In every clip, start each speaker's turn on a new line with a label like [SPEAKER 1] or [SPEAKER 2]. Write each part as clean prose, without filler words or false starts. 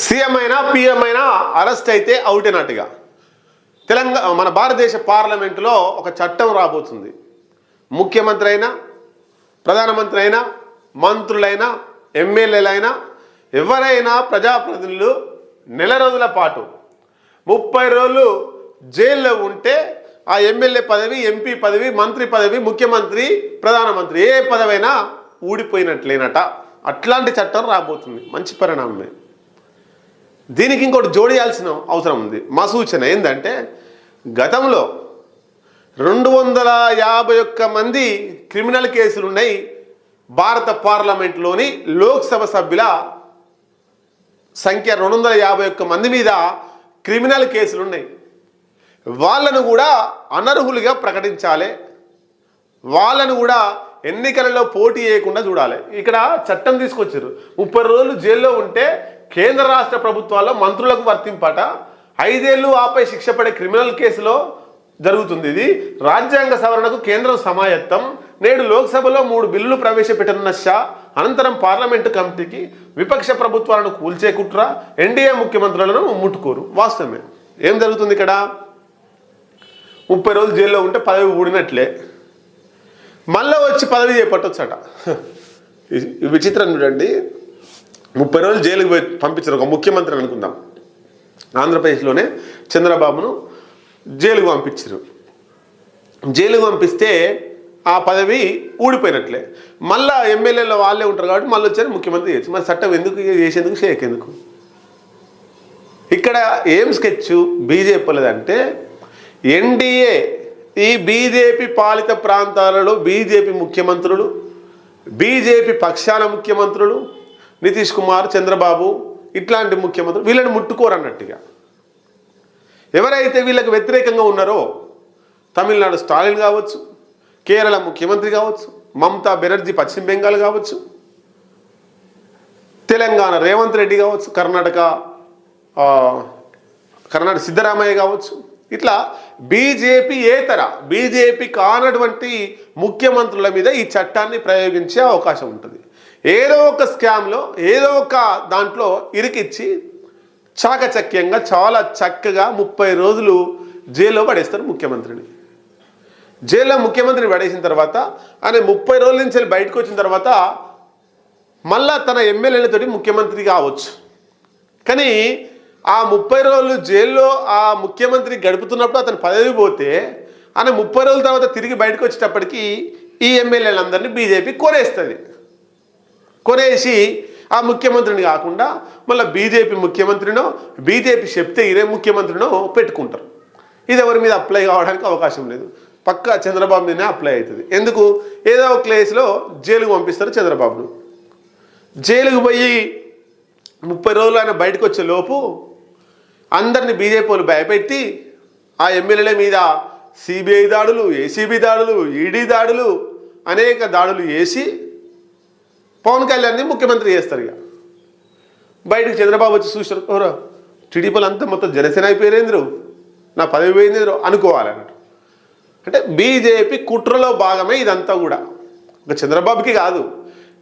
[SPEAKER 1] CM అయినా PM అయినా arrest అయితే అవుటేనట్టుగా తెలంగాణ మన భారతదేశ పార్లమెంటులో ఒక చట్టం రాబోతుంది. ముఖ్యమంత్రి అయినా ప్రధానమంత్రి అయినా మంత్రులైనా ఎమ్మెల్యేలైనా ఎవరైనా ప్రజాప్రతినిధులు నెల రోజుల పాటు 30 రోజులు జైల్లో ఉంటే ఆ ఎమ్మెల్యే పదవి, ఎంపీ పదవి, మంత్రి పదవి, ముఖ్యమంత్రి, ప్రధానమంత్రి ఏ పదవైనా ఊడిపోయినట్లేనట. అట్లాంటి చట్టం రాబోతుంది. మంచి పరిణామమే. దీనికి ఇంకోటి జోడియాల్సిన అవసరం ఉంది. మా సూచన ఏంటంటే గతంలో 251 మంది క్రిమినల్ కేసులు ఉన్నాయి. భారత పార్లమెంట్లోని లోక్సభ సభ్యుల సంఖ్య 251 మంది మీద క్రిమినల్ కేసులు ఉన్నాయి. వాళ్ళను కూడా అనర్హులుగా ప్రకటించాలి. వాళ్ళను కూడా ఎన్నికలలో పోటీ చేయకుండా చూడాలి. ఇక్కడ చట్టం తీసుకొచ్చారు. 30 రోజులు జైల్లో ఉంటే కేంద్ర రాష్ట్ర ప్రభుత్వాల్లో మంత్రులకు వర్తింపట. 5 ఏళ్ళు ఆపై శిక్ష పడే క్రిమినల్ కేసులో జరుగుతుంది. ఇది రాజ్యాంగ సవరణకు కేంద్రం సమాయత్తం. నేడు లోక్సభలో 3 బిల్లులు ప్రవేశపెట్టనున్న షా అనంతరం పార్లమెంటు కమిటీకి విపక్ష ప్రభుత్వాలను కూల్చే కుట్ర, ఎన్డీఏ ముఖ్యమంత్రులను ముట్టుకోరు. వాస్తవమే. ఏం జరుగుతుంది ఇక్కడ? 30 రోజులు జైల్లో ఉంటే పదవి ఊడినట్లే. మళ్ళీ వచ్చి పదవి చేపట్టొచ్చట. విచిత్రం చూడండి. 30 రోజులు జైలుకి పంపించారు ఒక ముఖ్యమంత్రి అనుకుందాం. ఆంధ్రప్రదేశ్లోనే చంద్రబాబును జైలుకు పంపించారు. జైలుకు పంపిస్తే ఆ పదవి ఊడిపోయినట్లే. మళ్ళీ ఎమ్మెల్యేలో వాళ్ళే ఉంటారు కాబట్టి మళ్ళీ వచ్చారు ముఖ్యమంత్రి చేయొచ్చు. మరి చట్టం ఎందుకు చేసేందుకు, చేయకెందుకు? ఇక్కడ ఏం స్కెచ్ బీజేపీ లేదంటే ఎన్డీఏ ఈ బీజేపీ పాలిత ప్రాంతాలలో బీజేపీ ముఖ్యమంత్రులు, బీజేపీ పక్షాల ముఖ్యమంత్రులు, నితీష్ కుమార్, చంద్రబాబు ఇట్లాంటి ముఖ్యమంత్రులు వీళ్ళని ముట్టుకోరు అన్నట్టుగా. ఎవరైతే వీళ్ళకి వ్యతిరేకంగా ఉన్నారో తమిళనాడు స్టాలిన్ కావచ్చు, కేరళ ముఖ్యమంత్రి కావచ్చు, మమతా బెనర్జీ పశ్చిమ బెంగాల్ కావచ్చు, తెలంగాణ రేవంత్ రెడ్డి కావచ్చు, కర్ణాటక సిద్ధరామయ్య కావచ్చు, ఇట్లా బీజేపీ కానటువంటి ముఖ్యమంత్రుల మీద ఈ చట్టాన్ని ప్రయోగించే అవకాశం ఉంటుంది. ఏదో ఒక స్కామ్లో ఏదో ఒక దాంట్లో ఇరికిచ్చి చాకచక్యంగా చాలా చక్కగా 30 రోజులు జైల్లో పడేస్తారు ముఖ్యమంత్రిని. జైల్లో ముఖ్యమంత్రిని పడేసిన తర్వాత ఆయన 30 రోజుల నుంచి బయటకు వచ్చిన తర్వాత మళ్ళా తన ఎమ్మెల్యేలతోటి ముఖ్యమంత్రి కావచ్చు. కానీ ఆ 30 రోజులు జైల్లో ఆ ముఖ్యమంత్రి గడుపుతున్నప్పుడు అతను పదవి పోతే ఆయన 30 రోజుల తర్వాత తిరిగి బయటకు వచ్చేటప్పటికి ఈ ఎమ్మెల్యేలందరినీ బీజేపీ కొనేస్తుంది. కొనేసి ఆ ముఖ్యమంత్రిని కాకుండా మళ్ళీ బీజేపీ ముఖ్యమంత్రినో, బీజేపీ చెప్తే ఇదే ముఖ్యమంత్రినో పెట్టుకుంటారు. ఇది ఎవరి మీద అప్లై కావడానికి అవకాశం లేదు. పక్కా చంద్రబాబు మీదనే అప్లై అవుతుంది. ఎందుకు? ఏదో ఒక కేసులో జైలుకు పంపిస్తారు చంద్రబాబును. జైలుకు పోయి 30 రోజులు ఆయన బయటకు వచ్చే లోపు అందరినీ బీజేపీ వాళ్ళు భయపెట్టి ఆ ఎమ్మెల్యేల మీద సిబిఐ దాడులు, ఏసీబీ దాడులు, ఈడీ దాడులు, అనేక దాడులు చేసి పవన్ కళ్యాణ్ని ముఖ్యమంత్రి చేస్తారు. ఇక బయటకు చంద్రబాబు వచ్చి చూస్తారు, ఎవరో టీడీపీలు అంతా మొత్తం జనసేన అయిపోయారేంద్రు, నా పదవి పోయింది అనుకోవాలన్నట్టు. అంటే బీజేపీ కుట్రలో భాగమే ఇదంతా కూడా. ఒక చంద్రబాబుకి కాదు,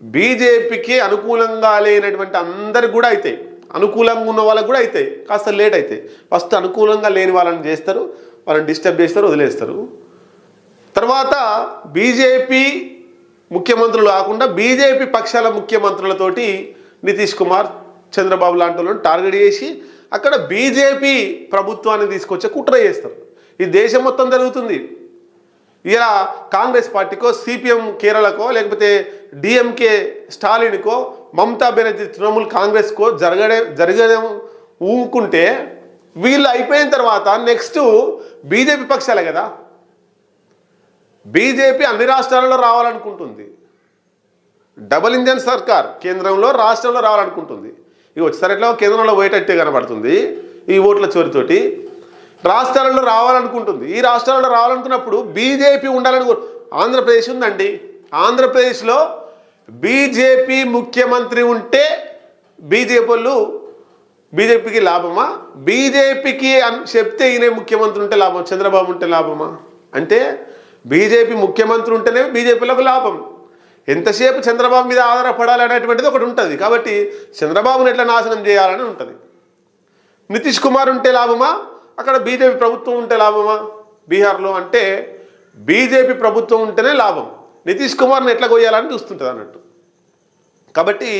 [SPEAKER 1] బీజేపీకి అనుకూలంగా లేనటువంటి అందరికి కూడా అవుతాయి, అనుకూలంగా ఉన్న వాళ్ళకి కూడా అవుతాయి. కాస్త లేట్ అవుతాయి. ఫస్ట్ అనుకూలంగా లేని వాళ్ళని చేస్తారు, వాళ్ళని డిస్టర్బ్ చేస్తారు, వదిలేస్తారు. తర్వాత బీజేపీ ముఖ్యమంత్రులు కాకుండా బీజేపీ పక్షాల ముఖ్యమంత్రులతోటి నితీష్ కుమార్, చంద్రబాబు లాంటి వాళ్ళని టార్గెట్ చేసి అక్కడ బీజేపీ ప్రభుత్వాన్ని తీసుకొచ్చే కుట్ర చేస్తారు. ఈ దేశం మొత్తం జరుగుతుంది. ఇలా కాంగ్రెస్ పార్టీకో, సిపిఎం కేరళకో, లేకపోతే డిఎంకే స్టాలిన్కో, మమతా బెనర్జీ తృణమూల్ కాంగ్రెస్కో జరగడం ఊరుకుంటే వీళ్ళు అయిపోయిన తర్వాత నెక్స్ట్ బీజేపీ పక్షాలే కదా. బీజేపీ అన్ని రాష్ట్రాలలో రావాలనుకుంటుంది. డబుల్ ఇంజన్ సర్కార్, కేంద్రంలో రాష్ట్రంలో రావాలనుకుంటుంది. ఇక వచ్చేసరి ఎట్లా కేంద్రంలో పోయేటట్టే కనబడుతుంది ఈ ఓట్ల చోరుతోటి. రాష్ట్రాలలో రావాలనుకుంటుంది. ఈ రాష్ట్రాలలో రావాలనుకున్నప్పుడు బీజేపీ ఉండాలని ఆంధ్రప్రదేశ్ ఉందండి. ఆంధ్రప్రదేశ్లో బీజేపీ ముఖ్యమంత్రి ఉంటే బీజేపీకి లాభమా? బీజేపీకి చెప్తే ఈయన ముఖ్యమంత్రి ఉంటే లాభం, చంద్రబాబు ఉంటే లాభమా? అంటే బీజేపీ ముఖ్యమంత్రి ఉంటేనే బీజేపీలకు లాభం. ఎంతసేపు చంద్రబాబు మీద ఆధారపడాలి అనేటువంటిది ఒకటి ఉంటుంది. కాబట్టి చంద్రబాబును ఎట్లా నాశనం చేయాలని ఉంటుంది. నితీష్ కుమార్ ఉంటే లాభమా, అక్కడ బీజేపీ ప్రభుత్వం ఉంటే లాభమా? బీహార్లో అంటే బీజేపీ ప్రభుత్వం ఉంటేనే లాభం, నితీష్ కుమార్ని ఎట్లా కొయ్యాలని చూస్తుంటుంది అన్నట్టు. కాబట్టి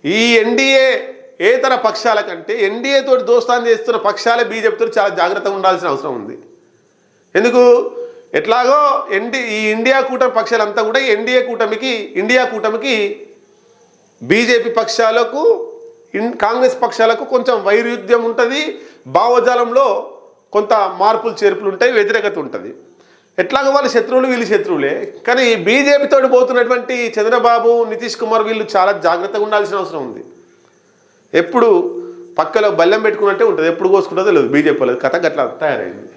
[SPEAKER 1] ఈ ఎన్డీఏ ఏతర పక్షాల కంటే ఎన్డీఏ తోటి దోస్తాన్ చేస్తున్న పక్షాలే బీజేపీతో చాలా జాగ్రత్తగా ఉండాల్సిన అవసరం ఉంది. ఎందుకు? ఎట్లాగో ఈ ఇండియా కూటమి పక్షాలంతా కూడా ఇండియా కూటమికి బీజేపీ పక్షాలకు కాంగ్రెస్ పక్షాలకు కొంచెం వైరుధ్యం ఉంటుంది, భావజాలంలో కొంత మార్పులు చేర్పులు ఉంటాయి, వ్యతిరేకత ఉంటుంది. ఎట్లాగో వాళ్ళు శత్రువులు, వీళ్ళు శత్రువులే. కానీ బీజేపీతో పోతున్నటువంటి చంద్రబాబు, నితీష్ కుమార్ వీళ్ళు చాలా జాగ్రత్తగా ఉండాల్సిన అవసరం ఉంది. ఎప్పుడు పక్కలో బల్లెం పెట్టుకున్నట్టే ఉంటుంది, ఎప్పుడు కోసుకుంటుందో లేదు. బీజేపీ వాళ్ళది కథ గట్లా తయారైంది.